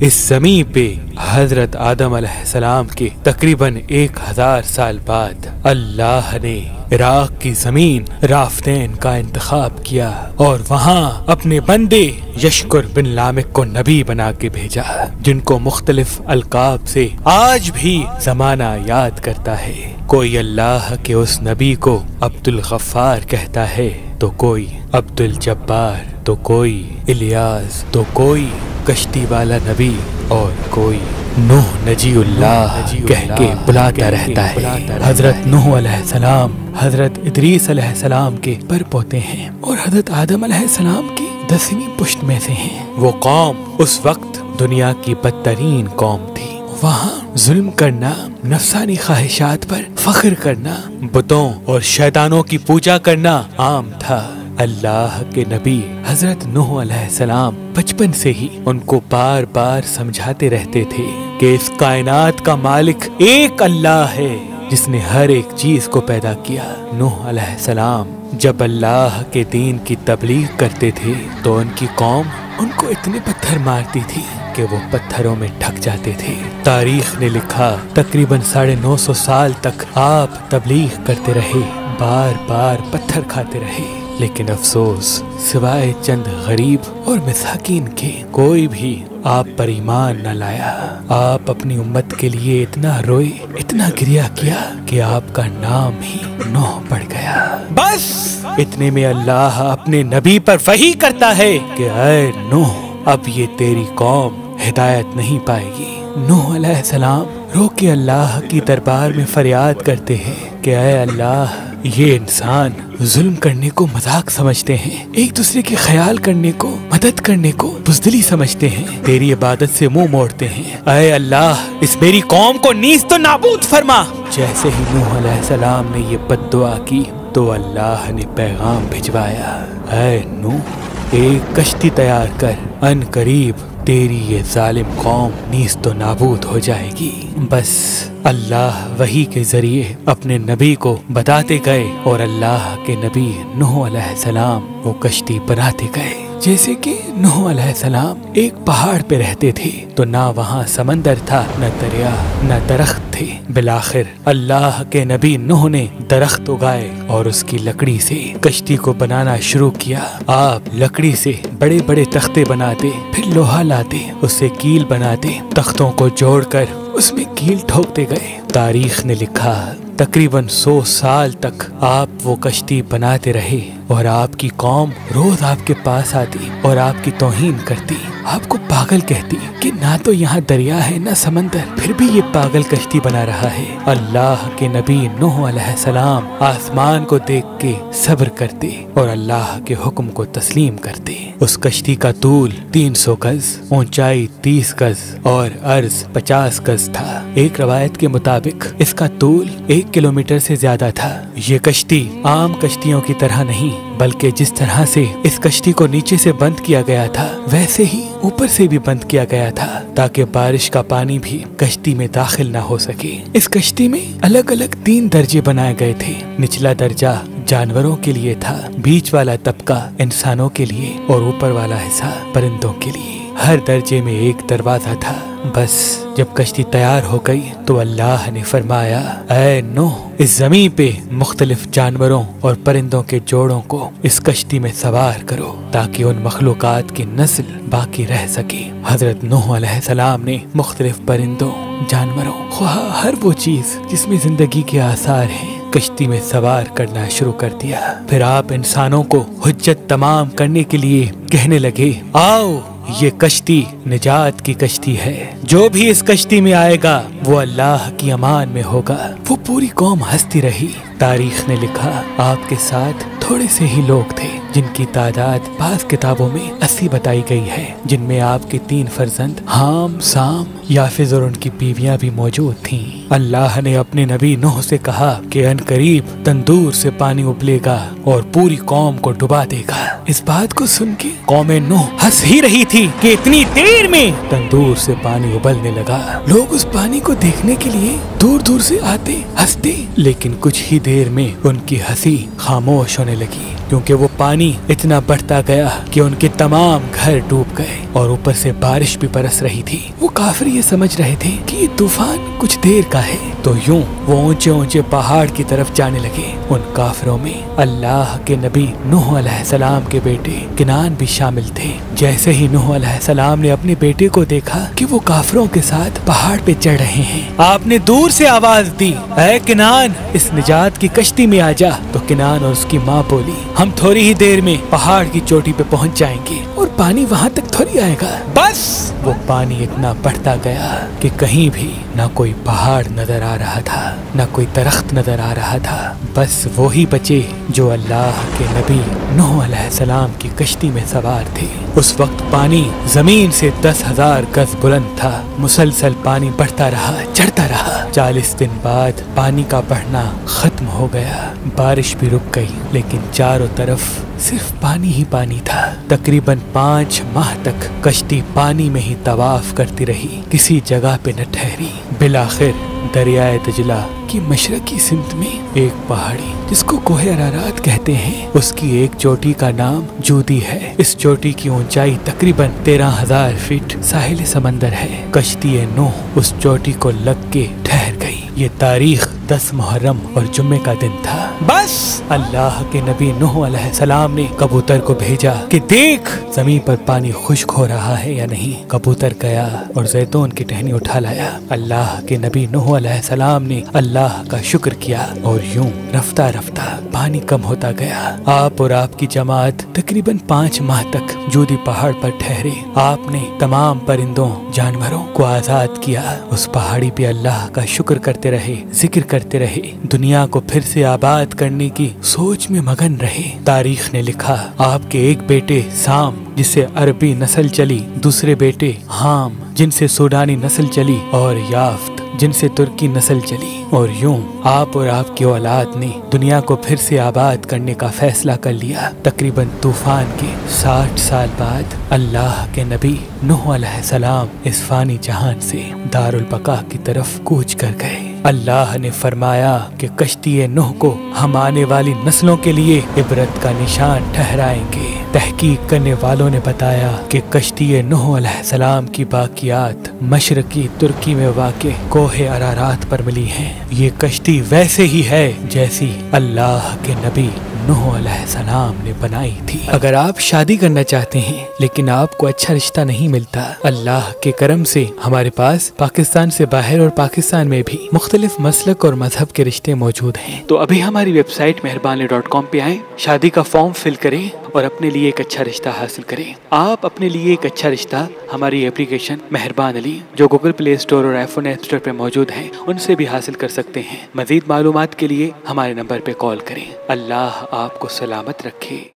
इस ज़मीन पे हजरत आदम अलैहिस्सलाम के तकरीबन 1000 साल बाद अल्लाह ने इराक की जमीन राफ्तेन का इंतखाब किया और वहाँ अपने बंदे यशकुर बिन लामिक को नबी बना के भेजा, जिनको मुख्तलिफ अलकाब से आज भी जमाना याद करता है। कोई अल्लाह के उस नबी को अब्दुल गफ्फार कहता है, तो कोई अब्दुल जब्बार, तो कोई इलियास, तो कोई कश्ती वाला नबी और कोई नूह नजीउल्लाह कह के बुलाता रहता है। हजरत नूह अलैहिस्सलाम हजरत इदरीस अलैहिस्सलाम के पर पोते हैं और हजरत आदम अलैहिस्सलाम की 10वीं पुश्त में से हैं। वो कौम उस वक्त दुनिया की बदतरीन कौम थी। वहाँ जुल्म करना, नफसानी ख्वाहिशात पर फख्र करना, बुतों और शैतानों की पूजा करना आम था। अल्लाह के नबी हजरत नूह अलैहिस्सलाम बचपन से ही उनको बार बार समझाते रहते थे कि इस कायनात का मालिक एक अल्लाह है जिसने हर एक चीज को पैदा किया। नूह अलैहिस्सलाम जब अल्लाह के दीन की तबलीग करते थे तो उनकी कौम उनको इतने पत्थर मारती थी कि वो पत्थरों में ढक जाते थे। तारीख ने लिखा तकरीबन 950 साल तक आप तबलीग करते रहे, बार बार पत्थर खाते रहे, लेकिन अफसोस सिवाय चंद गरीब और मिसाकीन के कोई भी आप पर ईमान न लाया। आप अपनी उम्मत के लिए इतना रोए, इतना गिरिया किया कि आपका नाम ही नूह पड़ गया। बस इतने में अल्लाह अपने नबी पर वही करता है कि ऐ नूह, अब ये तेरी कौम हिदायत नहीं पाएगी। नूह अलैहिस्सलाम रो के अल्लाह की दरबार में फरियाद करते हैं कि ऐ अल्लाह, ये इंसान जुल्म करने को मजाक समझते हैं, एक दूसरे के ख्याल करने को, मदद करने को बुज़दिली समझते हैं, तेरी इबादत से मुंह मोड़ते हैं। ऐ अल्लाह, इस मेरी कौम को नीज़ तो नाबूद फरमा। जैसे ही नूह अलैहिस्सलाम ने ये बद्दुआ की तो अल्लाह ने पैगाम भिजवाया, ऐ नूह, एक कश्ती तैयार कर, अन करीब तेरी ये जालिम कौम नीज़ तो नाबूद हो जाएगी। बस अल्लाह वही के जरिए अपने नबी को बताते गए और अल्लाह के नबी नूह अलैहिस्सलाम वो कश्ती बनाते गए। जैसे कि नूह अलैहिस्सलाम एक पहाड़ पे रहते थे तो ना वहाँ समंदर था, न दरिया, न दरख्त थे। बिलाखिर अल्लाह के नबी नूह ने दरख्त उगाए और उसकी लकड़ी से कश्ती को बनाना शुरू किया। आप लकड़ी से बड़े बड़े तख्ते बनाते, फिर लोहा लाते, उससे कील बनाते, तख्तों को जोड़कर उसमें कील ठोकते गए। तारीख ने लिखा तकरीबन 100 साल तक आप वो कश्ती बनाते रहे और आपकी कौम रोज आपके पास आती और आपकी तौहीन करती, आपको पागल कहती कि ना तो यहाँ दरिया है ना समंदर, फिर भी ये पागल कश्ती बना रहा है। अल्लाह के नबी नूह अलैहिस्सलाम आसमान को देख के सब्र करते और अल्लाह के हुक्म को तस्लीम करते। उस कश्ती का तूल 300 गज, ऊंचाई 30 गज और अर्ज 50 गज था। एक रवायत के मुताबिक इसका तूल 1 किलोमीटर से ज्यादा था। ये कश्ती आम कश्तियों की तरह नहीं, बल्कि जिस तरह से इस कश्ती को नीचे से बंद किया गया था वैसे ही ऊपर से भी बंद किया गया था ताकि बारिश का पानी भी कश्ती में दाखिल न हो सके। इस कश्ती में अलग अलग 3 दर्जे बनाए गए थे। निचला दर्जा जानवरों के लिए था, बीच वाला तबका इंसानों के लिए और ऊपर वाला हिस्सा परिंदों के लिए। हर दर्जे में एक दरवाजा था। बस जब कश्ती तैयार हो गई तो अल्लाह ने फरमाया, ऐ नूह, इस जमीन पे मुख्तलिफ जानवरों और परिंदों के जोड़ों को इस कश्ती में सवार करो ताकि उन मखलूकात की नस्ल बाकी रह सके। हजरत नूह अलैहिस्सलाम ने मुख्तलिफ परिंदों, जानवरों, हर वो चीज जिसमें जिंदगी के आसार हैं कश्ती में सवार करना शुरू कर दिया। फिर आप इंसानों को हुज्जत तमाम करने के लिए कहने लगे, आओ, ये कश्ती निजात की कश्ती है, जो भी इस कश्ती में आएगा वो अल्लाह की अमान में होगा। वो पूरी कौम हंसती रही। तारीख ने लिखा आपके साथ थोड़े से ही लोग थे जिनकी तादाद बाज़ किताबों में 80 बताई गई है, जिनमें आपके 3 फर्जंद हाम, साम, याफिज और उनकी बीवियां भी मौजूद थीं। अल्लाह ने अपने नबी नूह से कहा कि अनकरीब तंदूर से पानी उबलेगा और पूरी कौम को डुबा देगा। इस बात को सुन के कौम नूह हंस ही रही थी कि इतनी देर में तंदूर से पानी उबलने लगा। लोग उस पानी को देखने के लिए दूर दूर से आते, हंसते, लेकिन कुछ ही देर में उनकी हंसी खामोश होने लगी क्योंकि वो पानी इतना बढ़ता गया कि उनके तमाम घर डूब गए और ऊपर से बारिश भी बरस रही थी। वो काफिर ये समझ रहे थे कि ये तूफान कुछ देर का है, तो यूं वो ऊंचे ऊंचे पहाड़ की तरफ जाने लगे। उन काफिरों में अल्लाह के नबी नूह अलैहिस्सलाम के बेटे किनान भी शामिल थे। जैसे ही नूह अलैहिस्सलाम ने अपने बेटे को देखा कि वो काफिरों के साथ पहाड़ पे चढ़ रहे हैं, आपने दूर से आवाज दी, ऐ किनान, इस निजात की कश्ती में आ जा। तो किनान और उसकी माँ बोली, हम थोड़ी ही देर में पहाड़ की चोटी पे पहुँच जाएंगे और पानी वहाँ तक थोड़ी आएगा। बस वो पानी इतना बढ़ता गया कि कहीं भी ना कोई पहाड़ नजर आ रहा था, ना कोई दरख्त नजर आ रहा था। बस वो ही बचे जो अल्लाह के नबी नूह अलैहिस्सलाम की कश्ती में सवार थे। उस वक्त पानी जमीन से 10,000 गज बुलंद था। मुसलसल पानी बढ़ता रहा, चढ़ता रहा। 40 दिन बाद पानी का बढ़ना खत्म हो गया। बारिश भी रुक गई, लेकिन चारों तरफ सिर्फ पानी ही पानी था। तकरीबन 5 माह तक कश्ती पानी में ही तवाफ करती रही, किसी जगह पे न ठहरी। बिलाखिर दरियाए दजला की मशरकी सिमत में एक पहाड़ी जिसको कोहे अरारात कहते हैं, उसकी एक चोटी का नाम जूदी है। इस चोटी की ऊंचाई तकरीबन 13,000 फीट साहिल समंदर है। कश्ती नूह उस चोटी को लग के ठहर गई। ये तारीख 10 मुहर्रम और जुम्मे का दिन था। बस अल्लाह के नबी नूह अलैहिस्सलाम ने कबूतर को भेजा कि देख जमीन पर पानी खुश्क हो रहा है या नहीं। कबूतर गया और जैतून की टहनी उठा लाया। अल्लाह के नबी नूह अलैहिस्सलाम ने अल्लाह का शुक्र किया और यूं रफ्ता रफ्ता पानी कम होता गया। आप और आपकी जमात तकरीबन 5 माह तक जूदी पहाड़ पर ठहरे। आपने तमाम परिंदों जानवरों को आजाद किया। उस पहाड़ी पे अल्लाह का शुक्र करते रहे, जिक्र करते रहे, दुनिया को फिर से आबाद करने की सोच में मगन रहे। तारीख ने लिखा, आपके एक बेटे साम जिससे अरबी नस्ल चली, दूसरे बेटे हाम जिनसे सूडानी नस्ल चली, और याफ्त जिनसे तुर्की नस्ल चली। और यूं आप और आपकी औलाद ने दुनिया को फिर से आबाद करने का फैसला कर लिया। तकरीबन तूफान के 60 साल बाद अल्लाह के नबी नूह अलैहिस्सलाम इस फानी जहान से दारुल बका की तरफ कूच कर गए। अल्लाह ने फरमाया कि कश्ती नूह को हम आने वाली नस्लों के लिए इबरत का निशान ठहराएंगे। तहकीक करने वालों ने बताया कि कश्ती नूह अलैहिस्सलाम की बाकियात मशरकी तुर्की में वाक़े कोहे अरारात पर मिली हैं। ये कश्ती वैसे ही है जैसी अल्लाह के नबी नूह अलैहिस्सलाम ने बनाई थी। अगर आप शादी करना चाहते हैं लेकिन आपको अच्छा रिश्ता नहीं मिलता, अल्लाह के करम से हमारे पास पाकिस्तान से बाहर और पाकिस्तान में भी मुख्तलिफ मसलक और मजहब के रिश्ते मौजूद हैं। तो अभी हमारी वेबसाइट मेहरबान.com पे आएं, शादी का फॉर्म फिल करें और अपने लिए एक अच्छा रिश्ता हासिल करें। आप अपने लिए एक अच्छा रिश्ता हमारी एप्लीकेशन मेहरबान अली जो गूगल प्ले स्टोर और iPhone ऐप स्टोर पे मौजूद है उनसे भी हासिल कर सकते हैं। मजीद मालूमात के लिए हमारे नंबर पे कॉल करें। अल्लाह आपको सलामत रखे।